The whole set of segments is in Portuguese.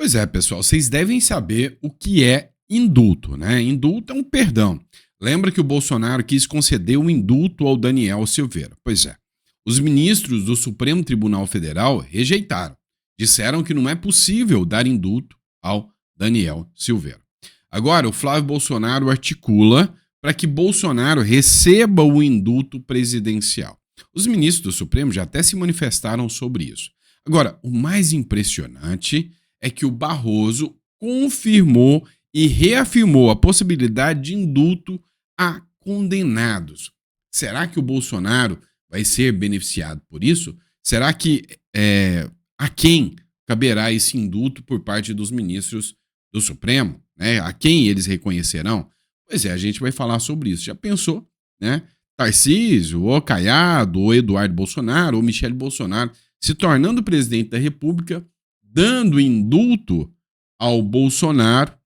Pois é, pessoal, vocês devem saber o que é indulto, né? Indulto é um perdão. Lembra que o Bolsonaro quis conceder um indulto ao Daniel Silveira? Pois é. Os ministros do Supremo Tribunal Federal rejeitaram. Disseram que não é possível dar indulto ao Daniel Silveira. Agora, o Flávio Bolsonaro articula para que Bolsonaro receba o indulto presidencial. Os ministros do Supremo já até se manifestaram sobre isso. Agora, o mais impressionante é que o Barroso confirmou e reafirmou a possibilidade de indulto a condenados. Será que o Bolsonaro vai ser beneficiado por isso? Será que a quem caberá esse indulto por parte dos ministros do Supremo? Né? A quem eles reconhecerão? Pois é, a gente vai falar sobre isso. Já pensou, né? Tarcísio, ou Caiado, ou Eduardo Bolsonaro, ou Michele Bolsonaro se tornando presidente da República, dando indulto ao Bolsonaro,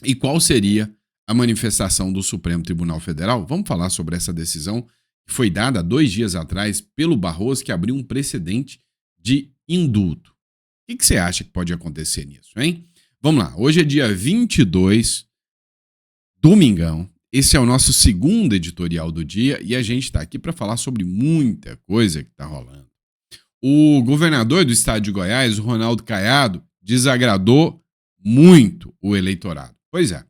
e qual seria a manifestação do Supremo Tribunal Federal? Vamos falar sobre essa decisão que foi dada 2 dias atrás pelo Barroso, que abriu um precedente de indulto. O que você acha que pode acontecer nisso, hein? Vamos lá, hoje é dia 22, domingão. Esse é o nosso segundo editorial do dia e a gente está aqui para falar sobre muita coisa que está rolando. O governador do estado de Goiás, o Ronaldo Caiado, desagradou muito o eleitorado. Pois é,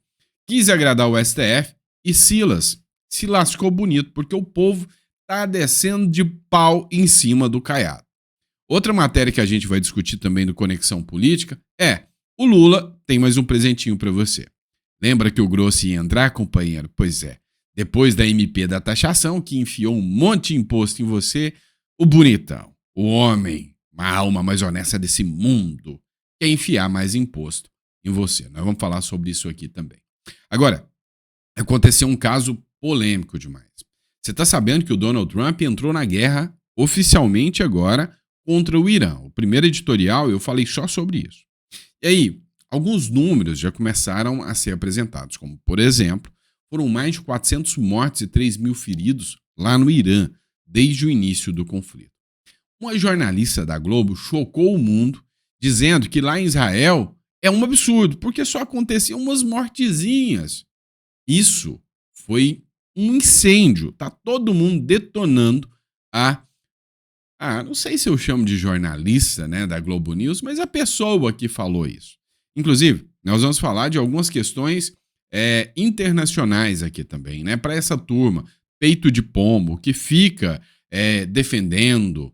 quis agradar o STF e Silas se lascou bonito, porque o povo tá descendo de pau em cima do Caiado. Outra matéria que a gente vai discutir também no Conexão Política é: o Lula tem mais um presentinho para você. Lembra que o grosso ia entrar, companheiro? Pois é, depois da MP da taxação, que enfiou um monte de imposto em você, o bonitão, o homem, uma alma mais honesta desse mundo, quer enfiar mais imposto em você. Nós vamos falar sobre isso aqui também. Agora, aconteceu um caso polêmico demais. Você está sabendo que o Donald Trump entrou na guerra oficialmente agora contra o Irã. O primeiro editorial eu falei só sobre isso. E aí, alguns números já começaram a ser apresentados, como, por exemplo, foram mais de 400 mortos e 3 mil feridos lá no Irã, desde o início do conflito. Uma jornalista da Globo chocou o mundo, dizendo que lá em Israel é um absurdo, porque só aconteciam umas mortezinhas. Isso foi um incêndio. Tá todo mundo detonando não sei se eu chamo de jornalista, né, da Globo News, mas a pessoa que falou isso. Inclusive, nós vamos falar de algumas questões internacionais aqui também, né, para essa turma, peito de pombo, que fica defendendo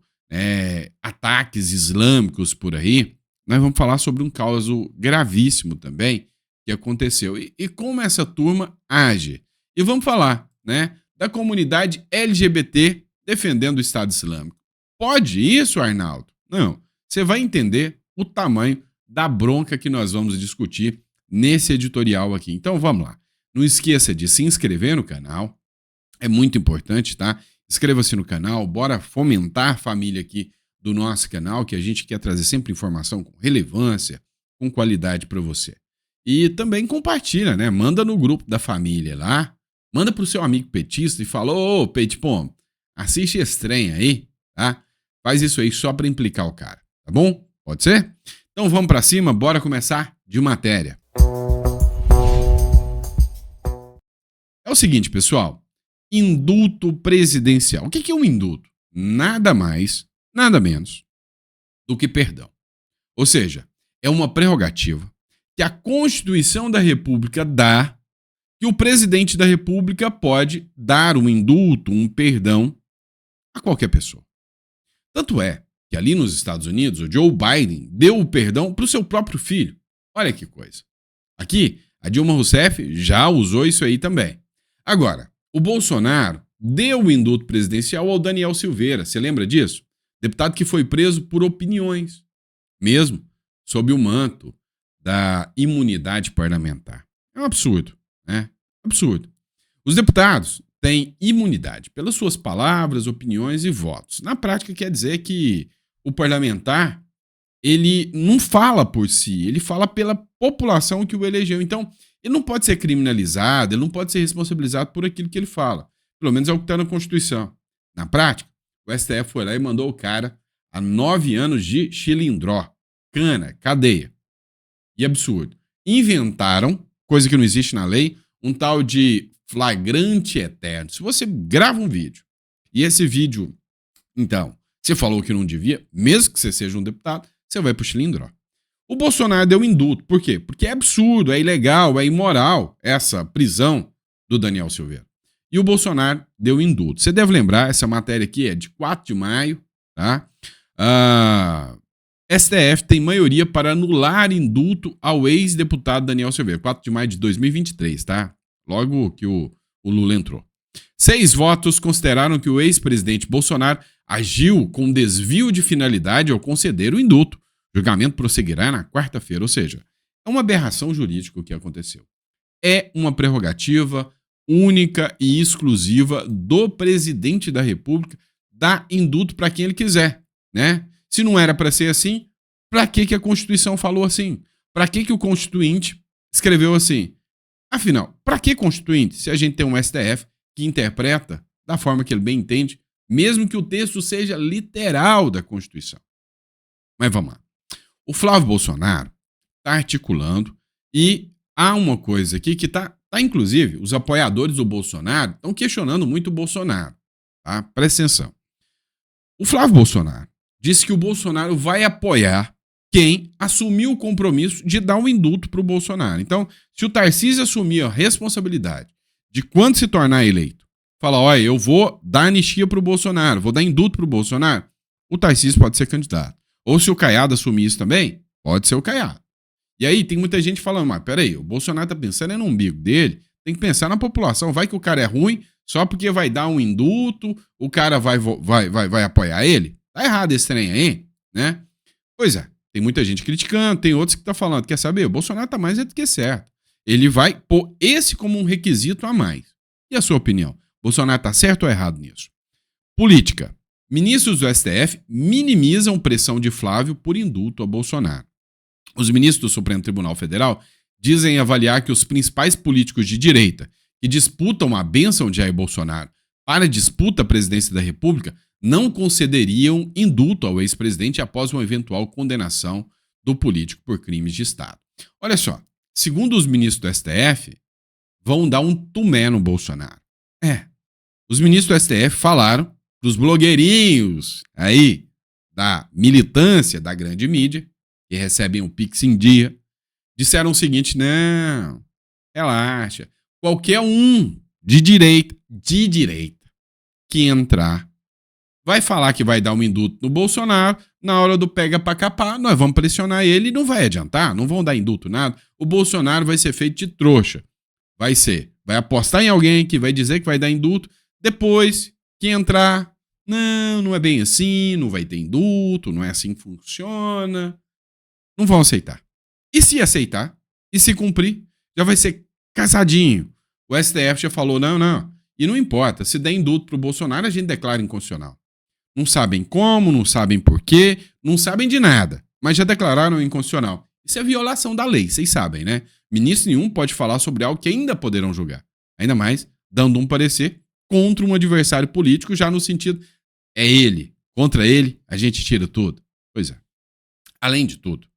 ataques islâmicos por aí. Nós vamos falar sobre um caso gravíssimo também que aconteceu e como essa turma age. E vamos falar, né, da comunidade LGBT defendendo o Estado Islâmico. Pode isso, Arnaldo? Não. Você vai entender o tamanho da bronca que nós vamos discutir nesse editorial aqui. Então vamos lá. Não esqueça de se inscrever no canal. É muito importante, tá? Inscreva-se no canal. Bora fomentar a família aqui do nosso canal, que a gente quer trazer sempre informação com relevância, com qualidade para você. E também compartilha, né? Manda no grupo da família lá. Manda pro seu amigo petista e fala: ô, Pete Pombo, assiste esse trem aí, tá? Faz isso aí só para implicar o cara, tá bom? Pode ser? Então vamos para cima, bora começar de matéria. É o seguinte, pessoal. Indulto presidencial. O que é um indulto? Nada mais, nada menos do que perdão. Ou seja, é uma prerrogativa que a Constituição da República dá, que o presidente da República pode dar um indulto, um perdão a qualquer pessoa. Tanto é que ali nos Estados Unidos, o Joe Biden deu o perdão para o seu próprio filho. Olha que coisa. Aqui, a Dilma Rousseff já usou isso aí também. Agora, o Bolsonaro deu o indulto presidencial ao Daniel Silveira. Você lembra disso? Deputado que foi preso por opiniões, mesmo sob o manto da imunidade parlamentar. É um absurdo, né? Absurdo. Os deputados têm imunidade pelas suas palavras, opiniões e votos. Na prática, quer dizer que o parlamentar, ele não fala por si, ele fala pela população que o elegeu. Então, ele não pode ser criminalizado, ele não pode ser responsabilizado por aquilo que ele fala. Pelo menos é o que está na Constituição. Na prática, o STF foi lá e mandou o cara a 9 anos de chilindró, cana, cadeia. e absurdo. Inventaram, coisa que não existe na lei, um tal de flagrante eterno. Se você grava um vídeo e esse vídeo, então, você falou que não devia, mesmo que você seja um deputado, você vai pro cilindro. O Bolsonaro deu indulto. Por quê? Porque é absurdo, é ilegal, é imoral essa prisão do Daniel Silveira. E o Bolsonaro deu indulto. Você deve lembrar, essa matéria aqui é de 4 de maio, tá? STF tem maioria para anular indulto ao ex-deputado Daniel Silveira. 4 de maio de 2023, tá? Logo que o Lula entrou. 6 votos consideraram que o ex-presidente Bolsonaro agiu com desvio de finalidade ao conceder o indulto. O julgamento prosseguirá na quarta-feira, ou seja, é uma aberração jurídica o que aconteceu. É uma prerrogativa única e exclusiva do presidente da República dar indulto para quem ele quiser, né? Se não era para ser assim, para que a Constituição falou assim? Para que o Constituinte escreveu assim? Afinal, para que Constituinte se a gente tem um STF que interpreta da forma que ele bem entende, mesmo que o texto seja literal da Constituição? Mas vamos lá. O Flávio Bolsonaro está articulando e há uma coisa aqui que está, inclusive, os apoiadores do Bolsonaro estão questionando muito o Bolsonaro. Tá? Presta atenção. O Flávio Bolsonaro disse que o Bolsonaro vai apoiar quem assumiu o compromisso de dar um indulto para o Bolsonaro. Então, se o Tarcísio assumir a responsabilidade de quando se tornar eleito, falar, olha, eu vou dar anistia para o Bolsonaro, vou dar indulto para o Bolsonaro, o Tarcísio pode ser candidato. Ou se o Caiado assumir isso também, pode ser o Caiado. E aí tem muita gente falando, mas peraí, o Bolsonaro tá pensando no umbigo dele, tem que pensar na população. Vai que o cara é ruim, só porque vai dar um indulto, o cara vai apoiar ele? Tá errado esse trem aí, né? Pois é, tem muita gente criticando, tem outros que tá falando, quer saber, o Bolsonaro tá mais do que certo. Ele vai pôr esse como um requisito a mais. E a sua opinião? Bolsonaro tá certo ou errado nisso? Política. Ministros do STF minimizam pressão de Flávio por indulto a Bolsonaro. Os ministros do Supremo Tribunal Federal dizem avaliar que os principais políticos de direita que disputam a bênção de Jair Bolsonaro para a disputa à presidência da República não concederiam indulto ao ex-presidente após uma eventual condenação do político por crimes de Estado. Olha só, segundo os ministros do STF, vão dar um tumé no Bolsonaro. Os ministros do STF falaram para os blogueirinhos aí da militância da grande mídia, que recebem um Pix em dia, disseram o seguinte, não, relaxa, qualquer um de direita, que entrar, vai falar que vai dar um indulto no Bolsonaro, na hora do pega pra capar, nós vamos pressionar ele e não vai adiantar, não vão dar indulto nada, o Bolsonaro vai ser feito de trouxa, vai apostar em alguém que vai dizer que vai dar indulto, depois que entrar, não é bem assim, não vai ter indulto, não é assim que funciona, não vão aceitar. E se aceitar, e se cumprir, já vai ser casadinho. O STF já falou, não, e não importa, se der indulto pro Bolsonaro, a gente declara inconstitucional. Não sabem como, não sabem por quê, não sabem de nada, mas já declararam inconstitucional. Isso é violação da lei, vocês sabem, né? Ministro nenhum pode falar sobre algo que ainda poderão julgar. Ainda mais dando um parecer contra um adversário político, já no sentido, é ele, contra ele, a gente tira tudo. Pois é. Além de tudo,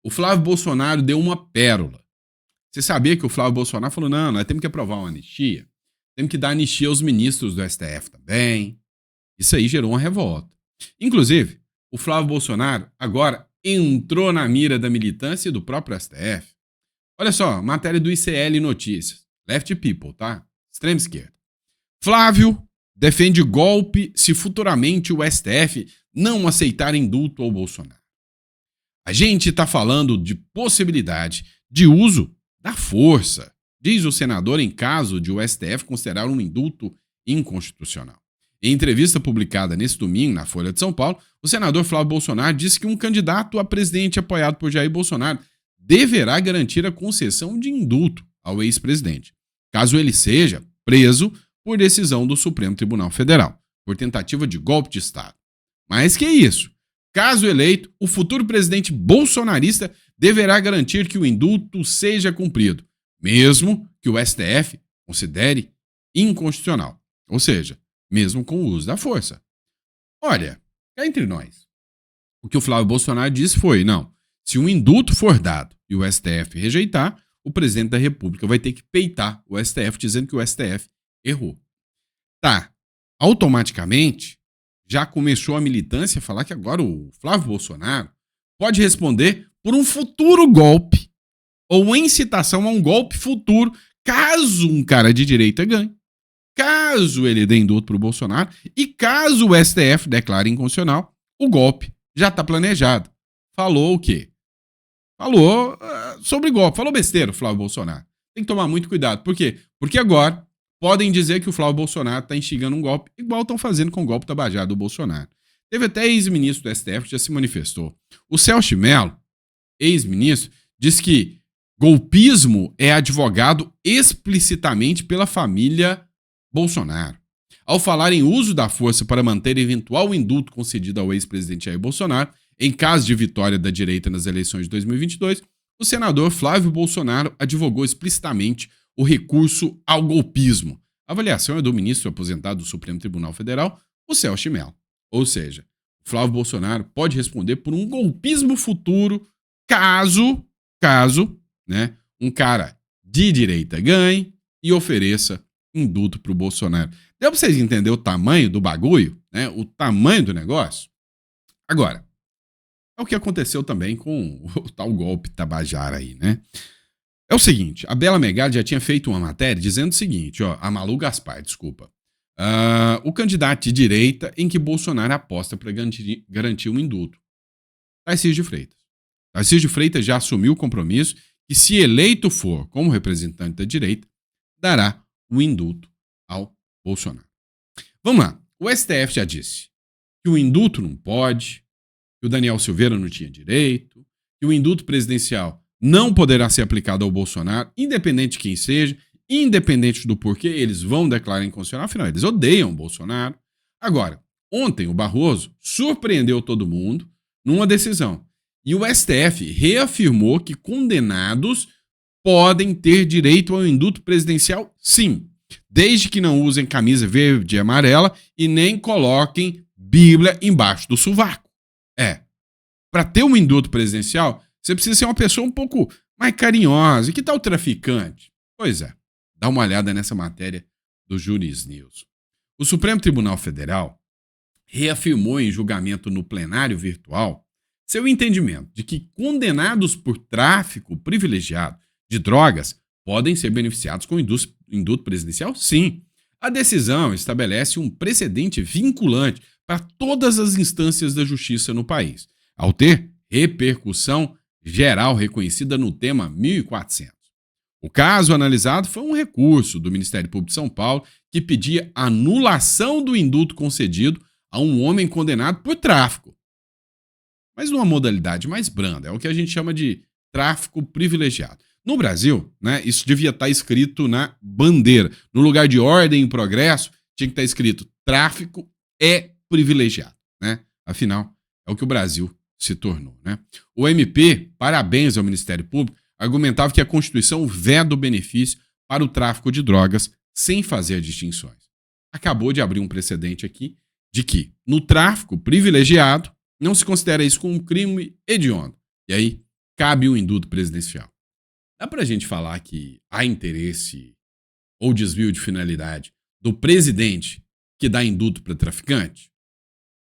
o Flávio Bolsonaro deu uma pérola. Você sabia que o Flávio Bolsonaro falou, não, nós temos que aprovar uma anistia, temos que dar anistia aos ministros do STF também. Isso aí gerou uma revolta. Inclusive, o Flávio Bolsonaro agora entrou na mira da militância e do próprio STF. Olha só, matéria do ICL Notícias. Left People, tá? Extrema esquerda. Flávio defende golpe se futuramente o STF não aceitar indulto ao Bolsonaro. A gente está falando de possibilidade de uso da força, diz o senador em caso de o STF considerar um indulto inconstitucional. Em entrevista publicada nesse domingo na Folha de São Paulo, o senador Flávio Bolsonaro disse que um candidato a presidente apoiado por Jair Bolsonaro deverá garantir a concessão de indulto ao ex-presidente, caso ele seja preso por decisão do Supremo Tribunal Federal, por tentativa de golpe de Estado. Mas que isso? Caso eleito, o futuro presidente bolsonarista deverá garantir que o indulto seja cumprido, mesmo que o STF considere inconstitucional, ou seja, mesmo com o uso da força. Olha, cá entre nós, o que o Flávio Bolsonaro disse foi, não, se um indulto for dado e o STF rejeitar, o presidente da República vai ter que peitar o STF, dizendo que o STF errou. Tá, automaticamente já começou a militância a falar que agora o Flávio Bolsonaro pode responder por um futuro golpe ou incitação a um golpe futuro, caso um cara de direita ganhe, caso ele dê indulto para o Bolsonaro e caso o STF declare inconstitucional, o golpe já está planejado. Falou o quê? Falou sobre golpe, falou besteira o Flávio Bolsonaro. Tem que tomar muito cuidado. Por quê? Porque agora podem dizer que o Flávio Bolsonaro está instigando um golpe, igual estão fazendo com o golpe tabajara do Bolsonaro. Teve até ex-ministro do STF que já se manifestou. O Celso de Mello, ex-ministro, diz que golpismo é advogado explicitamente pela família Bolsonaro. Ao falar em uso da força para manter eventual indulto concedido ao ex-presidente Jair Bolsonaro, em caso de vitória da direita nas eleições de 2022, o senador Flávio Bolsonaro advogou explicitamente o recurso ao golpismo. A avaliação é do ministro aposentado do Supremo Tribunal Federal, o Celso de Mello. Ou seja, Flávio Bolsonaro pode responder por um golpismo futuro caso, né, um cara de direita ganhe e ofereça indulto para o Bolsonaro. Deu para vocês entenderem o tamanho do bagulho, né, o tamanho do negócio? Agora, é o que aconteceu também com o tal golpe tabajara aí, né? É o seguinte, a Bela Megali já tinha feito uma matéria dizendo o seguinte, ó, a Malu Gaspar, desculpa. O candidato de direita em que Bolsonaro aposta para garantir um indulto. Tarcísio de Freitas. Tarcísio de Freitas já assumiu o compromisso que, se eleito for como representante da direita, dará o indulto ao Bolsonaro. Vamos lá. O STF já disse que o indulto não pode, que o Daniel Silveira não tinha direito, que o indulto presidencial não poderá ser aplicado ao Bolsonaro, independente de quem seja, independente do porquê, eles vão declarar inconstitucional, afinal, eles odeiam o Bolsonaro. Agora, ontem o Barroso surpreendeu todo mundo numa decisão. E o STF reafirmou que condenados podem ter direito ao indulto presidencial, sim, desde que não usem camisa verde e amarela e nem coloquem Bíblia embaixo do sovaco. Para ter um indulto presidencial, você precisa ser uma pessoa um pouco mais carinhosa. E que tal o traficante? Pois é, dá uma olhada nessa matéria do Juris News. O Supremo Tribunal Federal reafirmou em julgamento no plenário virtual seu entendimento de que condenados por tráfico privilegiado de drogas podem ser beneficiados com indulto presidencial? Sim. A decisão estabelece um precedente vinculante para todas as instâncias da justiça no país, ao ter repercussão geral reconhecida no tema 1400. O caso analisado foi um recurso do Ministério Público de São Paulo que pedia anulação do indulto concedido a um homem condenado por tráfico, mas numa modalidade mais branda, é o que a gente chama de tráfico privilegiado. No Brasil, né, isso devia estar escrito na bandeira. No lugar de ordem e progresso, tinha que estar escrito tráfico é privilegiado, né? Afinal, é o que o Brasil se tornou, né? O MP, parabéns ao Ministério Público, argumentava que a Constituição veda o benefício para o tráfico de drogas sem fazer distinções. Acabou de abrir um precedente aqui de que, no tráfico privilegiado, não se considera isso como um crime hediondo. E aí, cabe o indulto presidencial. Dá pra gente falar que há interesse ou desvio de finalidade do presidente que dá indulto para traficante?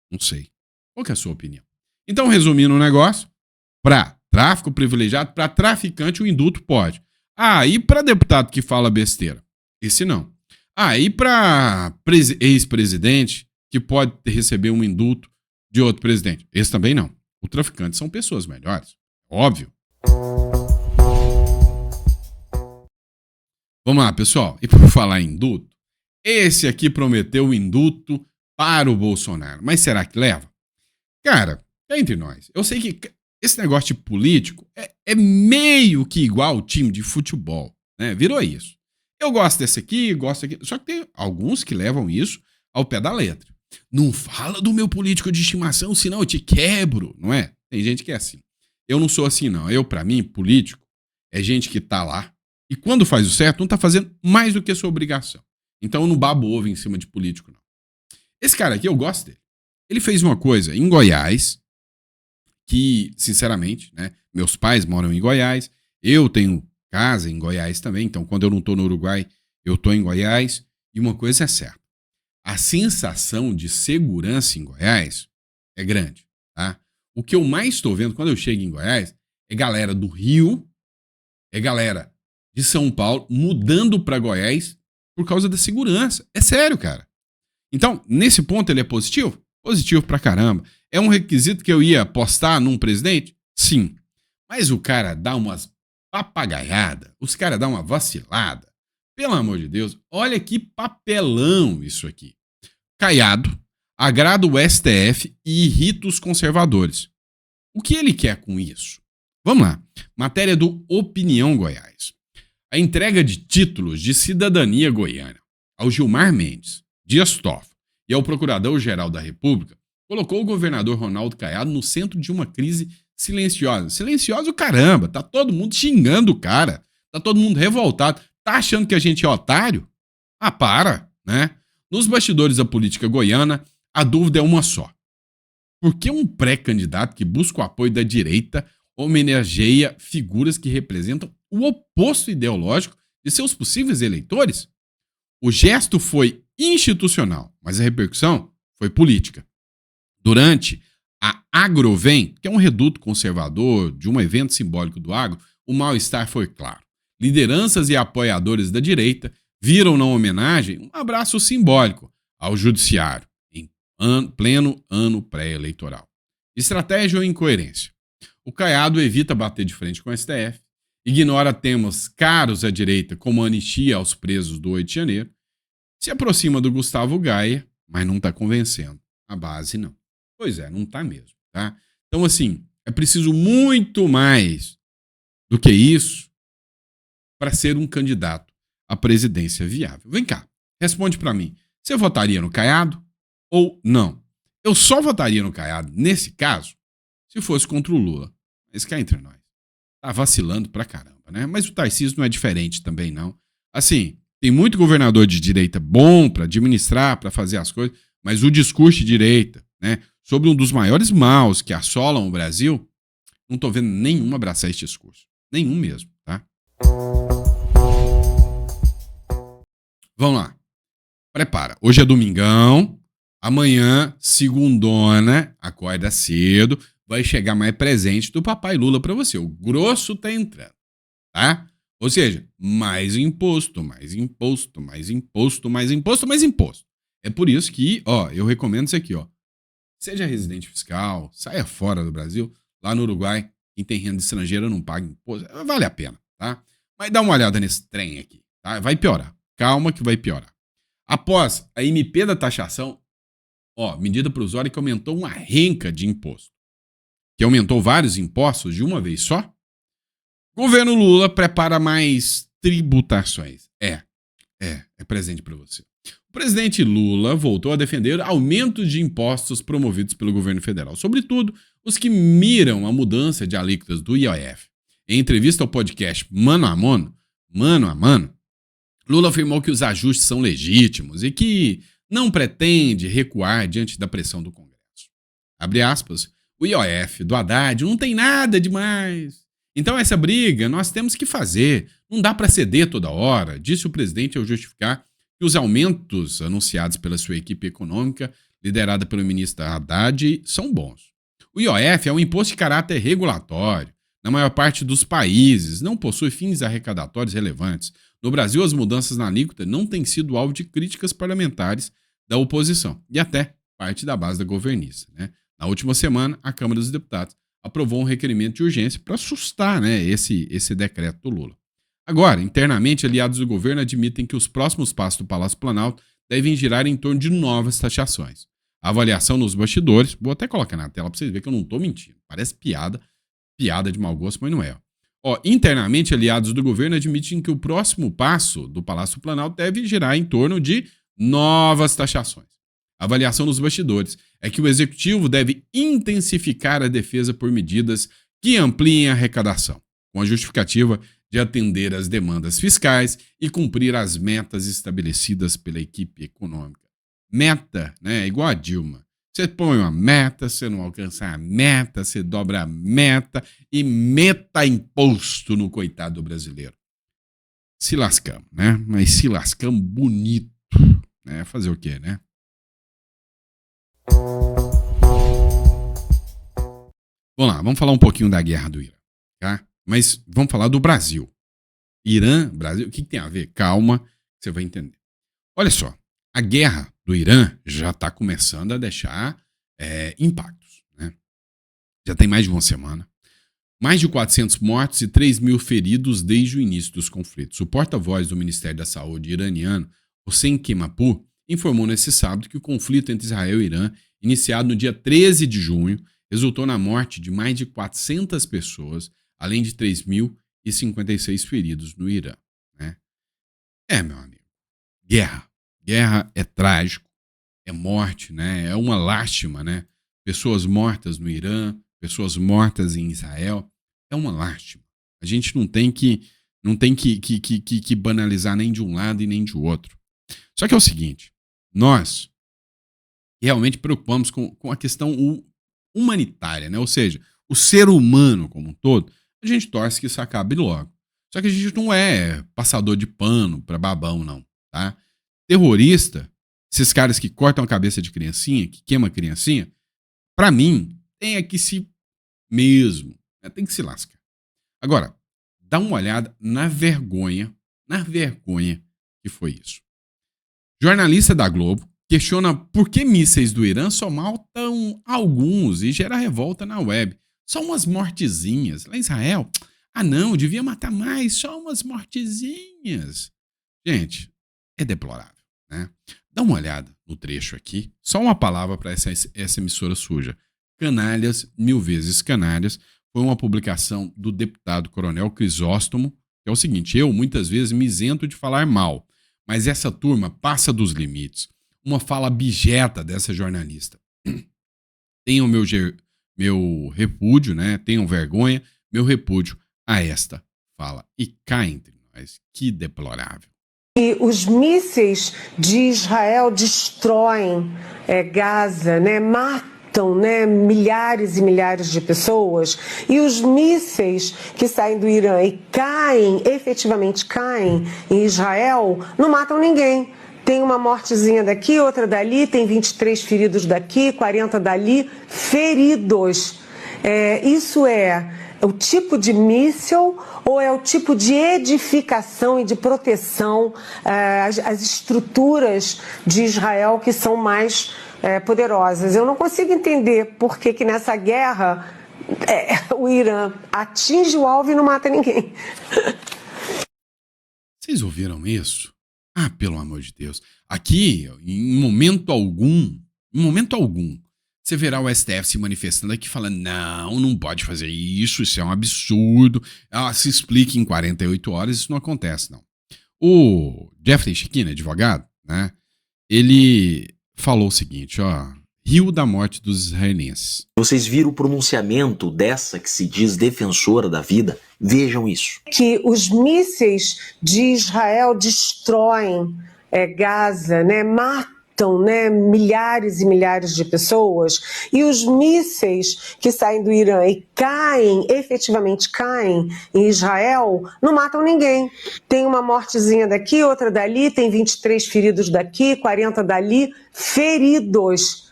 Não sei. Qual que é a sua opinião? Então, resumindo o negócio, para tráfico privilegiado, para traficante o indulto pode. E para deputado que fala besteira? Esse não. E para ex-presidente que pode receber um indulto de outro presidente? Esse também não. Os traficantes são pessoas melhores. Óbvio. Vamos lá, pessoal. E por falar em indulto, esse aqui prometeu o indulto para o Bolsonaro. Mas será que leva? Cara, é entre nós. Eu sei que esse negócio de político é meio que igual ao time de futebol, né? Virou isso. Eu gosto desse aqui, gosto daquele. Só que tem alguns que levam isso ao pé da letra. Não fala do meu político de estimação, senão eu te quebro, não é? Tem gente que é assim. Eu não sou assim, não. Pra mim, político é gente que tá lá e quando faz o certo, não tá fazendo mais do que a sua obrigação. Então eu não babo ovo em cima de político, não. Esse cara aqui, eu gosto dele. Ele fez uma coisa em Goiás que, sinceramente, né, meus pais moram em Goiás, eu tenho casa em Goiás também, então quando eu não estou no Uruguai, eu estou em Goiás, e uma coisa é certa, a sensação de segurança em Goiás é grande, tá? O que eu mais estou vendo quando eu chego em Goiás é galera do Rio, é galera de São Paulo mudando para Goiás por causa da segurança. É sério, cara. Então, nesse ponto ele é positivo? Positivo pra caramba. É um requisito que eu ia apostar num presidente? Sim. Mas o cara dá umas papagaiadas, os caras dão uma vacilada. Pelo amor de Deus, olha que papelão isso aqui. Caiado, agrada o STF e irrita os conservadores. O que ele quer com isso? Vamos lá. Matéria do Opinião Goiás. A entrega de títulos de cidadania goiana ao Gilmar Mendes, Dias Toffoli e ao Procurador-Geral da República colocou o governador Ronaldo Caiado no centro de uma crise silenciosa. Silenciosa o caramba, tá todo mundo xingando o cara, tá todo mundo revoltado. Tá achando que a gente é otário? Ah, para, né? Nos bastidores da política goiana, a dúvida é uma só. Por que um pré-candidato que busca o apoio da direita homenageia figuras que representam o oposto ideológico de seus possíveis eleitores? O gesto foi institucional, mas a repercussão foi política. Durante a Agrovem, que é um reduto conservador de um evento simbólico do agro, o mal-estar foi claro. Lideranças e apoiadores da direita viram na homenagem um abraço simbólico ao judiciário, em pleno ano pré-eleitoral. Estratégia ou incoerência? O Caiado evita bater de frente com o STF, ignora temas caros à direita, como a anistia aos presos do 8 de janeiro, se aproxima do Gustavo Gaia, mas não está convencendo. A base não. Pois é, não está mesmo. Tá? Então, assim, é preciso muito mais do que isso para ser um candidato à presidência viável. Vem cá, responde para mim. Você votaria no Caiado ou não? Eu só votaria no Caiado, nesse caso, se fosse contra o Lula. Mas cá entre nós. Tá vacilando pra caramba, né? Mas o Tarcísio não é diferente também, não. Assim, tem muito governador de direita bom pra administrar, pra fazer as coisas, mas o discurso de direita, né, sobre um dos maiores maus que assolam o Brasil, não tô vendo nenhum abraçar esse discurso. Nenhum mesmo, tá? Vamos lá. Prepara. Hoje é domingão, amanhã, segundona, acorda cedo, vai chegar mais presente do papai Lula pra você. O grosso tá entrando, tá? Ou seja, mais imposto, mais imposto, mais imposto, mais imposto, mais imposto. É por isso que, ó, eu recomendo isso aqui, ó. Seja residente fiscal, saia fora do Brasil. Lá no Uruguai, quem tem renda estrangeira não paga imposto. Vale a pena, tá? Mas dá uma olhada nesse trem aqui, tá? Vai piorar. Calma que vai piorar. Após a MP da taxação, ó, medida provisória que aumentou uma renca de imposto, que aumentou vários impostos de uma vez só, governo Lula prepara mais tributações. É presente para você. O presidente Lula voltou a defender aumento de impostos promovidos pelo governo federal, sobretudo os que miram a mudança de alíquotas do IOF. Em entrevista ao podcast Mano a Mano, Lula afirmou que os ajustes são legítimos e que não pretende recuar diante da pressão do Congresso. Abre aspas, o IOF do Haddad não tem nada demais. Então essa briga nós temos que fazer. Não dá para ceder toda hora, disse o presidente ao justificar que os aumentos anunciados pela sua equipe econômica, liderada pelo ministro Haddad, são bons. O IOF é um imposto de caráter regulatório. Na maior parte dos países, não possui fins arrecadatórios relevantes. No Brasil, as mudanças na alíquota não têm sido alvo de críticas parlamentares da oposição e até parte da base da governista, né? Na última semana, a Câmara dos Deputados aprovou um requerimento de urgência para assustar, né, esse decreto do Lula. Agora, internamente, aliados do governo admitem que os próximos passos do Palácio Planalto devem girar em torno de novas taxações. A avaliação nos bastidores, vou até colocar na tela para vocês verem que eu não estou mentindo. Parece piada de mau gosto, mas não é. Ó, internamente, aliados do governo admitem que o próximo passo do Palácio Planalto deve girar em torno de novas taxações. A avaliação nos bastidores é que o executivo deve intensificar a defesa por medidas que ampliem a arrecadação, com a justificativa de atender às demandas fiscais e cumprir as metas estabelecidas pela equipe econômica. Meta, né, igual a Dilma. Você põe uma meta, você não alcança a meta, você dobra a meta e meta imposto no coitado brasileiro. Se lascamos, né? Mas se lascamos bonito, né? Fazer o quê, né? Vamos lá, vamos falar um pouquinho da guerra do Irã, tá? Mas vamos falar do Brasil. Irã, Brasil, o que tem a ver? Calma, você vai entender. Olha só, a guerra do Irã já está começando a deixar impactos, né? Já tem mais de uma semana. Mais de 400 mortos e 3.000 feridos desde o início dos conflitos. O porta-voz do Ministério da Saúde iraniano, Hossein Kemapour, informou nesse sábado que o conflito entre Israel e Irã, iniciado no dia 13 de junho, resultou na morte de mais de 400 pessoas, além de 3.056 feridos no Irã, né? Meu amigo, guerra. Guerra é trágico, é morte, né? É uma lástima, né? Pessoas mortas no Irã, pessoas mortas em Israel, é uma lástima. A gente não tem que banalizar nem de um lado e nem de outro. Só que é o seguinte, nós realmente preocupamos com a questão humanitária, né? Ou seja, o ser humano como um todo, a gente torce que isso acabe logo. Só que a gente não é passador de pano para babão, não, tá? Terrorista, esses caras que cortam a cabeça de criancinha, que queimam a criancinha, pra mim, tem que se mesmo, né? Tem que se lascar. Agora, dá uma olhada na vergonha que foi isso. Jornalista da Globo questiona por que mísseis do Irã só matam alguns e gera revolta na web. Só umas mortezinhas. Lá em Israel, não, devia matar mais, só umas mortezinhas. Gente, é deplorável, né? Dá uma olhada no trecho aqui, só uma palavra para essa emissora suja. Canalhas, 1000 vezes canalhas, foi uma publicação do deputado Coronel Crisóstomo, que é o seguinte, eu muitas vezes me isento de falar mal, mas essa turma passa dos limites. Uma fala abjeta dessa jornalista. Tenham meu repúdio, né? Tenham vergonha, meu repúdio a esta fala. E cá entre nós, que deplorável. E os mísseis de Israel destroem Gaza, né? Matam, né, milhares e milhares de pessoas, e os mísseis que saem do Irã e efetivamente caem em Israel, não matam ninguém. Tem uma mortezinha daqui, outra dali, tem 23 feridos daqui, 40 dali, feridos. Isso é o tipo de míssil ou é o tipo de edificação e de proteção às estruturas de Israel que são mais poderosas? Eu não consigo entender por que nessa guerra o Irã atinge o alvo e não mata ninguém. Vocês ouviram isso? Pelo amor de Deus. Aqui, em momento algum, você verá o STF se manifestando aqui falando, não pode fazer isso é um absurdo. Se explique em 48 horas, isso não acontece, não. O Jeffrey Chiquini, advogado, né, ele falou o seguinte, riu da morte dos israelenses. Vocês viram o pronunciamento dessa que se diz defensora da vida? Vejam isso. Que os mísseis de Israel destroem Gaza, né? Matam, né, milhares e milhares de pessoas, e os mísseis que saem do Irã e efetivamente caem em Israel, não matam ninguém. Tem uma mortezinha daqui, outra dali, tem 23 feridos daqui, 40 dali, feridos.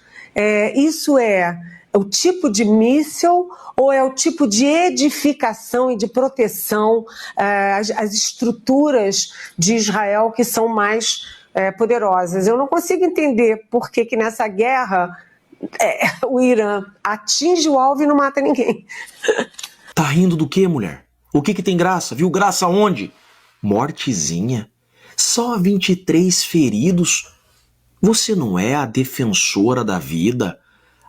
Isso é o tipo de míssil ou é o tipo de edificação e de proteção às estruturas de Israel que são mais poderosas? Eu não consigo entender por que nessa guerra o Irã atinge o alvo e não mata ninguém. Tá rindo do quê, mulher? O que tem graça? Viu graça onde? Mortezinha? Só 23 feridos? Você não é a defensora da vida?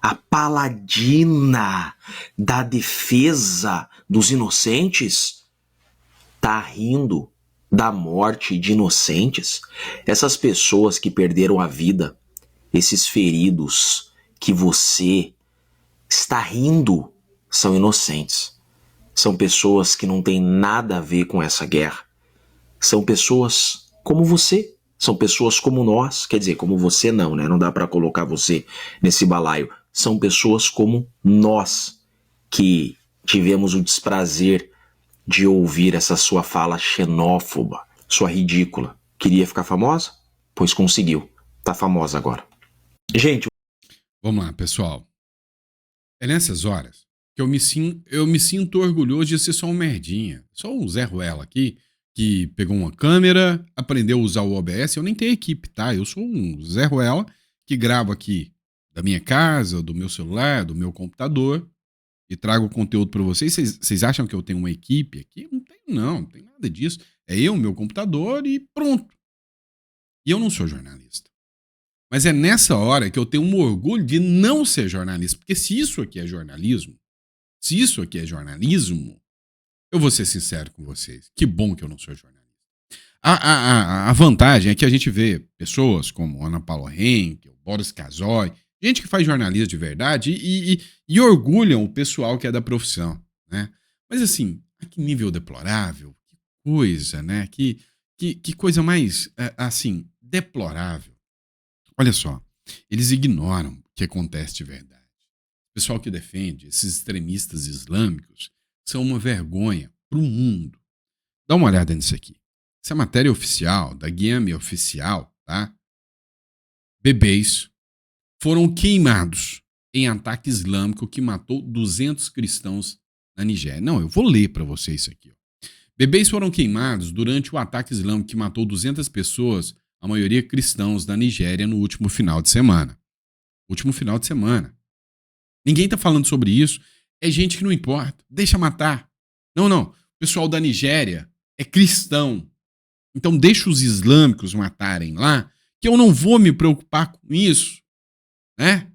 A paladina da defesa dos inocentes? Tá rindo da morte de inocentes? Essas pessoas que perderam a vida, esses feridos que você está rindo, são inocentes. São pessoas que não têm nada a ver com essa guerra. São pessoas como você, São pessoas como nós, quer dizer, como você não, né? Não dá para colocar você nesse balaio. São pessoas como nós que tivemos o desprazer de ouvir essa sua fala xenófoba, sua ridícula. Queria ficar famosa? Pois conseguiu. Tá famosa agora. Gente, Vamos lá, pessoal. É nessas horas que eu me sinto orgulhoso de ser só um merdinha. Só um Zé Ruela aqui, que pegou uma câmera, aprendeu a usar o OBS. Eu nem tenho equipe, tá? Eu sou um Zé Ruela que gravo aqui da minha casa, do meu celular, do meu computador e trago conteúdo para vocês. Vocês acham que eu tenho uma equipe aqui? Não tem nada disso. É eu, meu computador e pronto. E eu não sou jornalista. Mas é nessa hora que eu tenho um orgulho de não ser jornalista. Porque se isso aqui é jornalismo, eu vou ser sincero com vocês. Que bom que eu não sou jornalista. A vantagem é que a gente vê pessoas como Ana Paula Henkel, Boris Casoy, gente que faz jornalismo de verdade e orgulham o pessoal que é da profissão, né? Mas assim, a que nível deplorável, que coisa, né? Que coisa mais, assim, deplorável. Olha só, eles ignoram o que acontece de verdade. O pessoal que defende esses extremistas islâmicos são uma vergonha para o mundo. Dá uma olhada nisso aqui. Essa é a matéria oficial, da Guiame Oficial, tá? Bebês foram queimados em ataque islâmico que matou 200 cristãos na Nigéria. Não, eu vou ler para vocês isso aqui. Ó. Bebês foram queimados durante o ataque islâmico que matou 200 pessoas, a maioria cristãos da Nigéria, no último final de semana. Ninguém tá falando sobre isso. É gente que não importa. Deixa matar. Não. O pessoal da Nigéria é cristão. Então deixa os islâmicos matarem lá, que eu não vou me preocupar com isso. Né?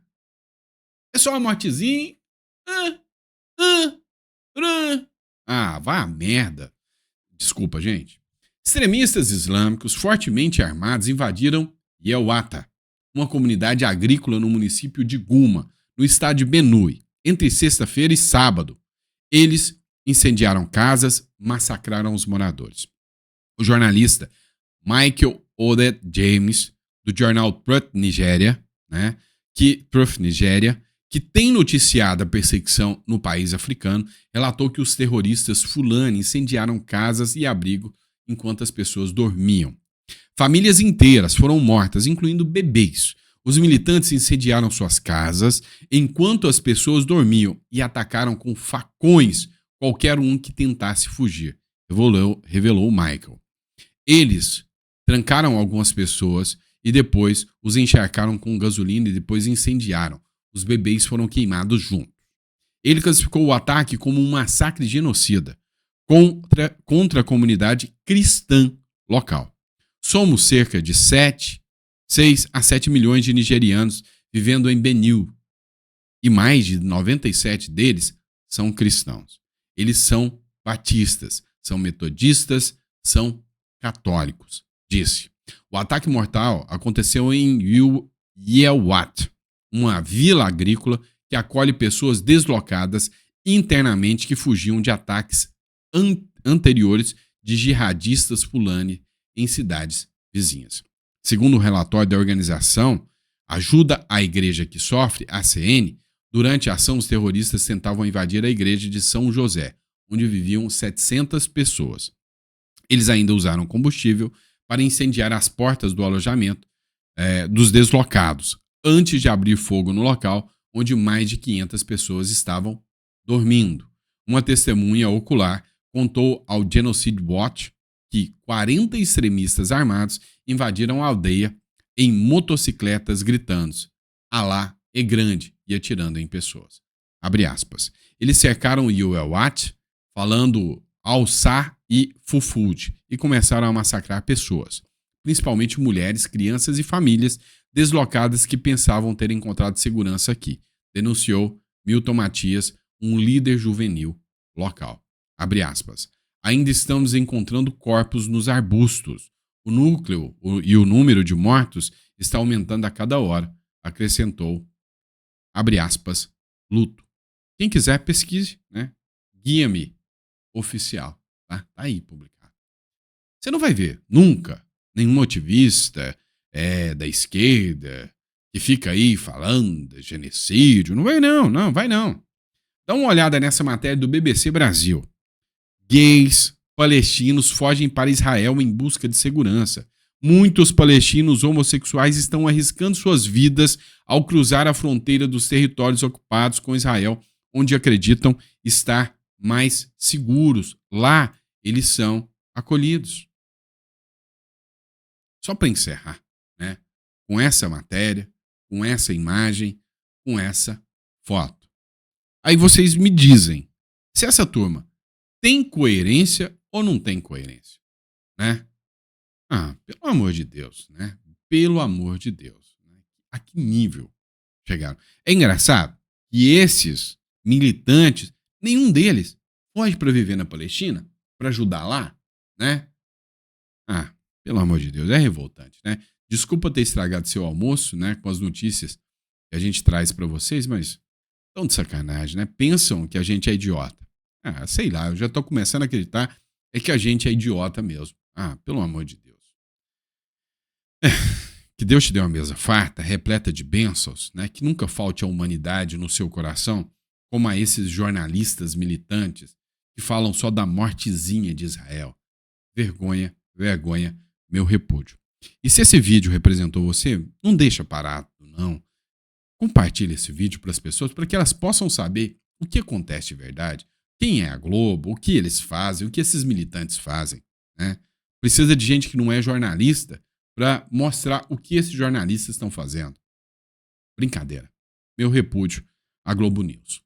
É só uma mortezinha. Vá a merda. Desculpa, gente. Extremistas islâmicos fortemente armados invadiram Yelwata, uma comunidade agrícola no município de Guma, no estado de Benue, entre sexta-feira e sábado. Eles incendiaram casas, massacraram os moradores. O jornalista Michael Oded James, do jornal Truth Nigeria, né, que tem noticiado a perseguição no país africano, relatou que os terroristas Fulani incendiaram casas e abrigo enquanto as pessoas dormiam. Famílias inteiras foram mortas, incluindo bebês. Os militantes incendiaram suas casas enquanto as pessoas dormiam e atacaram com facões qualquer um que tentasse fugir, revelou Michael. Eles trancaram algumas pessoas e depois os encharcaram com gasolina e depois incendiaram. Os bebês foram queimados juntos. Ele classificou o ataque como um massacre genocida contra a comunidade cristã local. Somos cerca de 6 a 7 milhões de nigerianos vivendo em Benue e mais de 97 deles são cristãos. Eles são batistas, são metodistas, são católicos, disse. O ataque mortal aconteceu em Yelwat, uma vila agrícola que acolhe pessoas deslocadas internamente que fugiam de ataques anteriores de jihadistas Fulani em cidades vizinhas. Segundo o relatório da organização Ajuda à Igreja que Sofre, ACN, durante a ação os terroristas tentavam invadir a igreja de São José, onde viviam 700 pessoas. Eles ainda usaram combustível para incendiar as portas do alojamento dos deslocados, antes de abrir fogo no local onde mais de 500 pessoas estavam dormindo. Uma testemunha ocular contou ao Genocide Watch que 40 extremistas armados invadiram a aldeia em motocicletas gritando "Alá é grande" e atirando em pessoas. Abre aspas. Eles cercaram Yelwat, falando Alçá e Fufud, e começaram a massacrar pessoas, principalmente mulheres, crianças e famílias deslocadas que pensavam ter encontrado segurança aqui, denunciou Milton Matias, um líder juvenil local. Abre aspas. Ainda estamos encontrando corpos nos arbustos. O núcleo e o número de mortos está aumentando a cada hora, acrescentou. Abre aspas, luto. Quem quiser, pesquise, né? Guia-me oficial, tá? Tá aí publicado. Você não vai ver, nunca, Nenhum ativista da esquerda que fica aí falando de genocídio. Não vai não, vai não. Dá uma olhada nessa matéria do BBC Brasil. Gays palestinos fogem para Israel em busca de segurança. Muitos palestinos homossexuais estão arriscando suas vidas ao cruzar a fronteira dos territórios ocupados com Israel, onde acreditam estar mais seguros. Lá, eles são acolhidos. Só para encerrar, né? Com essa matéria, com essa imagem, com essa foto. Aí vocês me dizem se essa turma tem coerência ou não tem coerência, né? Pelo amor de Deus, né? Pelo amor de Deus. A que nível chegaram? É engraçado que esses militantes, nenhum deles pode para viver na Palestina, para ajudar lá, né? Pelo amor de Deus, é revoltante, né? Desculpa ter estragado seu almoço, né, com as notícias que a gente traz para vocês, mas estão de sacanagem, né? Pensam que a gente é idiota. Sei lá, eu já tô começando a acreditar que a gente é idiota mesmo. Pelo amor de Deus. Que Deus te dê uma mesa farta, repleta de bênçãos, né? Que nunca falte a humanidade no seu coração, como a esses jornalistas militantes que falam só da mortezinha de Israel. Vergonha, vergonha, meu repúdio. E se esse vídeo representou você, não deixa parado, não. Compartilhe esse vídeo para as pessoas para que elas possam saber o que acontece de verdade, quem é a Globo, o que eles fazem, o que esses militantes fazem, né? Precisa de gente que não é jornalista para mostrar o que esses jornalistas estão fazendo. Brincadeira. Meu repúdio à Globo News.